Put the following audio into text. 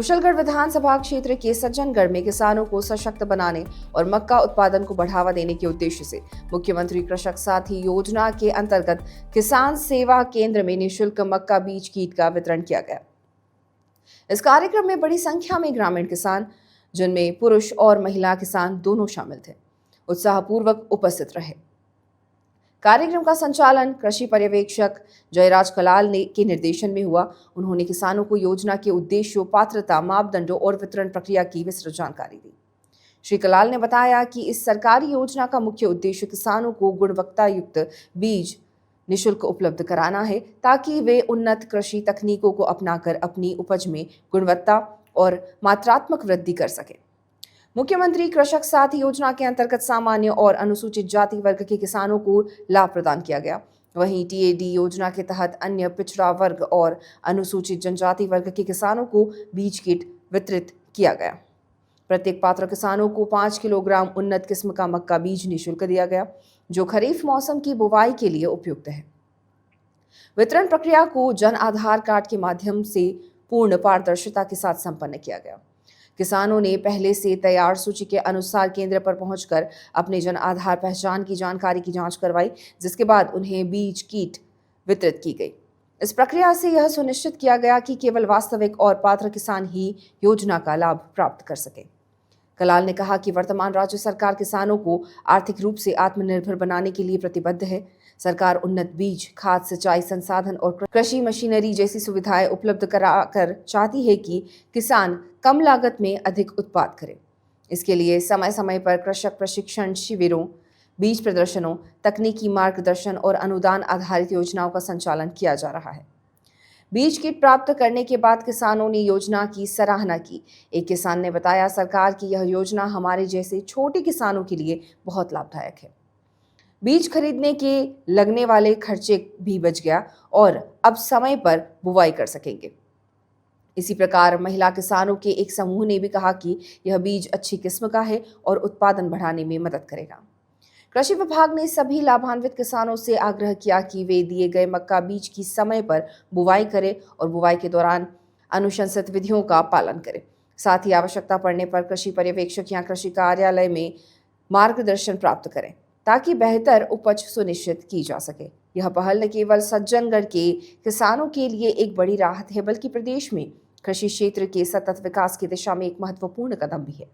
कुशलगढ़ विधानसभा क्षेत्र के सज्जनगढ़ में किसानों को सशक्त बनाने और मक्का उत्पादन को बढ़ावा देने के उद्देश्य से मुख्यमंत्री कृषक साथी योजना के अंतर्गत किसान सेवा केंद्र में निःशुल्क मक्का बीज कीट का वितरण किया गया। इस कार्यक्रम में बड़ी संख्या में ग्रामीण किसान, जिनमें पुरुष और महिला किसान दोनों शामिल थे, उत्साहपूर्वक उपस्थित रहे। कार्यक्रम का संचालन कृषि पर्यवेक्षक जयराज कलाल के निर्देशन में हुआ। उन्होंने किसानों को योजना के उद्देश्यों, पात्रता, मापदंडों और वितरण प्रक्रिया की विस्तृत जानकारी दी। श्री कलाल ने बताया कि इस सरकारी योजना का मुख्य उद्देश्य किसानों को गुणवत्ता युक्त बीज निःशुल्क उपलब्ध कराना है, ताकि वे उन्नत कृषि तकनीकों को अपनाकर अपनी उपज में गुणवत्ता और मात्रात्मक वृद्धि कर सकें। मुख्यमंत्री कृषक साथी योजना के अंतर्गत सामान्य और अनुसूचित जाति वर्ग के किसानों को लाभ प्रदान किया गया। वहीं टीएडी योजना के तहत अन्य पिछड़ा वर्ग और अनुसूचित जनजाति वर्ग के किसानों को बीज किट वितरित किया गया। प्रत्येक पात्र किसानों को 5 किलोग्राम उन्नत किस्म का मक्का बीज निःशुल्क दिया गया, जो खरीफ मौसम की बुवाई के लिए उपयुक्त है। वितरण प्रक्रिया को जन आधार कार्ड के माध्यम से पूर्ण पारदर्शिता के साथ संपन्न किया गया। किसानों ने पहले से तैयार सूची के अनुसार केंद्र पर पहुंचकर अपने जन आधार पहचान की जानकारी की जांच करवाई, जिसके बाद उन्हें बीज कीट वितरित की गई। इस प्रक्रिया से यह सुनिश्चित किया गया कि केवल वास्तविक और पात्र किसान ही योजना का लाभ प्राप्त कर सके। कलाल ने कहा कि वर्तमान राज्य सरकार किसानों को आर्थिक रूप से आत्मनिर्भर बनाने के लिए प्रतिबद्ध है। सरकार उन्नत बीज, खाद, सिंचाई संसाधन और कृषि मशीनरी जैसी सुविधाएं उपलब्ध कराकर चाहती है कि किसान कम लागत में अधिक उत्पाद करें। इसके लिए समय समय पर कृषक प्रशिक्षण शिविरों, बीज प्रदर्शनों, तकनीकी मार्गदर्शन और अनुदान आधारित योजनाओं का संचालन किया जा रहा है। बीज किट प्राप्त करने के बाद किसानों ने योजना की सराहना की। एक किसान ने बताया, सरकार की यह योजना हमारे जैसे छोटे किसानों के लिए बहुत लाभदायक है। बीज खरीदने के लगने वाले खर्चे भी बच गया और अब समय पर बुवाई कर सकेंगे। इसी प्रकार महिला किसानों के एक समूह ने भी कहा कि यह बीज अच्छी किस्म का है और उत्पादन बढ़ाने में मदद करेगा। कृषि विभाग ने सभी लाभान्वित किसानों से आग्रह किया कि वे दिए गए मक्का बीज की समय पर बुवाई करें और बुवाई के दौरान अनुशंसित विधियों का पालन करें। साथ ही आवश्यकता पड़ने पर कृषि पर्यवेक्षक या कृषि कार्यालय में मार्गदर्शन प्राप्त करें, ताकि बेहतर उपज सुनिश्चित की जा सके। यह पहल न केवल सज्जनगढ़ के किसानों के लिए एक बड़ी राहत है, बल्कि प्रदेश में कृषि क्षेत्र के सतत विकास की दिशा में एक महत्वपूर्ण कदम भी है।